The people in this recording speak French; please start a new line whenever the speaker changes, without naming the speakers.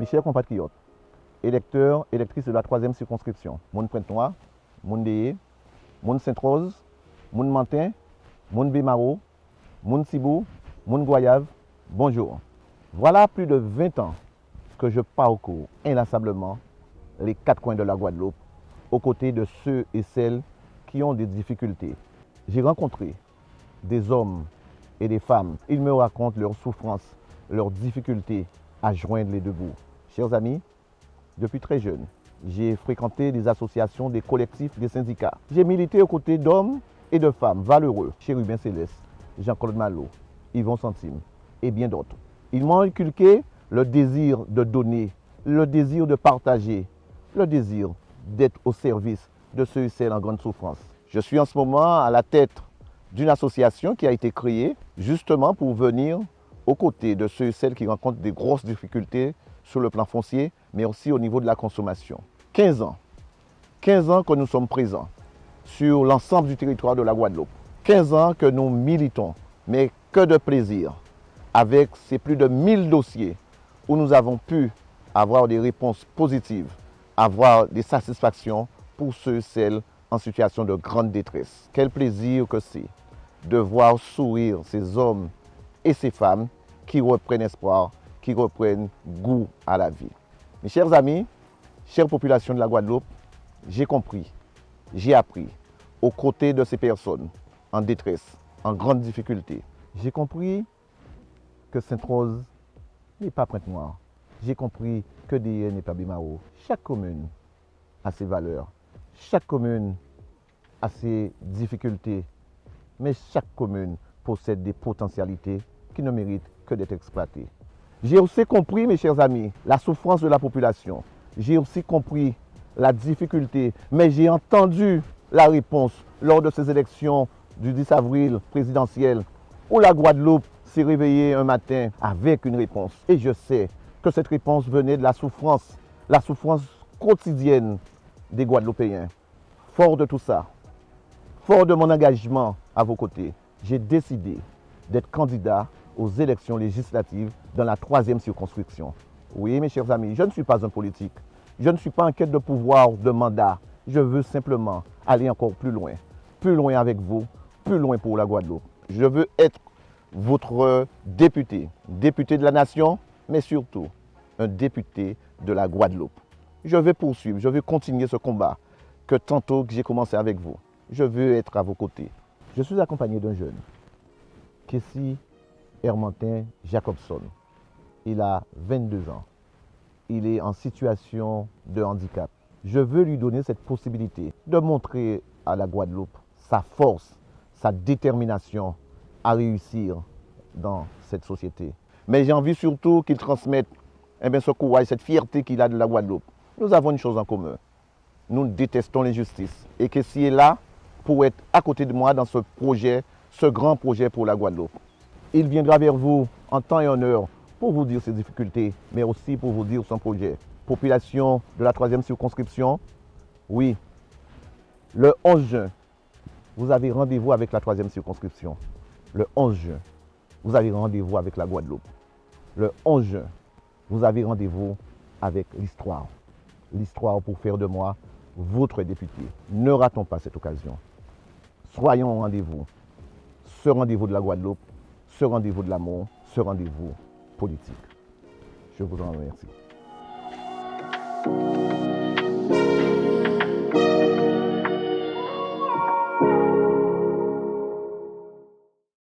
Mes chers compatriotes, électeurs, électrices de la 3e circonscription, Moun Pointe-Noire, Moun Déé, Moun Sainte-Rose, Moun Mantin, Moun Bémaro, Moun Sibou, Moun Goyave, bonjour. Voilà plus de 20 ans que je parcours inlassablement les 4 coins de la Guadeloupe aux côtés de ceux et celles qui ont des difficultés. J'ai rencontré des hommes et des femmes. Ils me racontent leurs souffrances, leurs difficultés à joindre les deux bouts. Chers amis, depuis très jeune, j'ai fréquenté des associations, des collectifs, des syndicats. J'ai milité aux côtés d'hommes et de femmes valeureux, Chérubin Céleste, Jean-Claude Malo, Yvon Centime et bien d'autres. Ils m'ont inculqué le désir de donner, le désir de partager, le désir d'être au service de ceux et celles en grande souffrance. Je suis en ce moment à la tête d'une association qui a été créée justement pour venir aux côtés de ceux et celles qui rencontrent des grosses difficultés sur le plan foncier, mais aussi au niveau de la consommation. 15 ans que nous sommes présents sur l'ensemble du territoire de la Guadeloupe. 15 ans que nous militons, mais que de plaisir, avec ces plus de 1000 dossiers où nous avons pu avoir des réponses positives, avoir des satisfactions pour ceux et celles en situation de grande détresse. Quel plaisir que c'est de voir sourire ces hommes et ces femmes qui reprennent espoir, qui reprennent goût à la vie. Mes chers amis, chère population de la Guadeloupe, j'ai compris, j'ai appris aux côtés de ces personnes en détresse, en grande difficulté. J'ai compris que Sainte-Rose n'est pas Pointe-Noire. J'ai compris que Déé n'est pas Bémaro. Chaque commune a ses valeurs, chaque commune a ses difficultés, mais chaque commune possède des potentialités qui ne méritent que d'être exploitées. J'ai aussi compris, mes chers amis, la souffrance de la population. J'ai aussi compris la difficulté, mais j'ai entendu la réponse lors de ces élections du 10 avril présidentielles, où la Guadeloupe s'est réveillée un matin avec une réponse. Et je sais que cette réponse venait de la souffrance quotidienne des Guadeloupéens. Fort de tout ça, fort de mon engagement à vos côtés, j'ai décidé d'être candidat aux élections législatives dans la 3e circonscription. Oui, mes chers amis, je ne suis pas un politique. Je ne suis pas en quête de pouvoir, de mandat. Je veux simplement aller encore plus loin avec vous, plus loin pour la Guadeloupe. Je veux être votre député de la nation, mais surtout un député de la Guadeloupe. Je vais poursuivre, je vais continuer ce combat que tantôt j'ai commencé avec vous. Je veux être à vos côtés. Je suis accompagné d'un jeune, Kessie Hermantin Jacobson. Il a 22 ans. Il est en situation de handicap. Je veux lui donner cette possibilité de montrer à la Guadeloupe sa force, sa détermination à réussir dans cette société. Mais j'ai envie surtout qu'il transmette ce courage, cette fierté qu'il a de la Guadeloupe. Nous avons une chose en commun. Nous détestons l'injustice. Et Kessie est là pour être à côté de moi dans ce projet, ce grand projet pour la Guadeloupe. Il viendra vers vous en temps et en heure pour vous dire ses difficultés, mais aussi pour vous dire son projet. Population de la 3e circonscription, oui, le 11 juin, vous avez rendez-vous avec la 3e circonscription. Le 11 juin, vous avez rendez-vous avec la Guadeloupe. Le 11 juin, vous avez rendez-vous avec l'histoire. L'histoire pour faire de moi votre député. Ne ratons pas cette occasion. Soyons au rendez-vous. Ce rendez-vous de la Guadeloupe, ce rendez-vous de l'amour, ce rendez-vous politique. Je vous en remercie.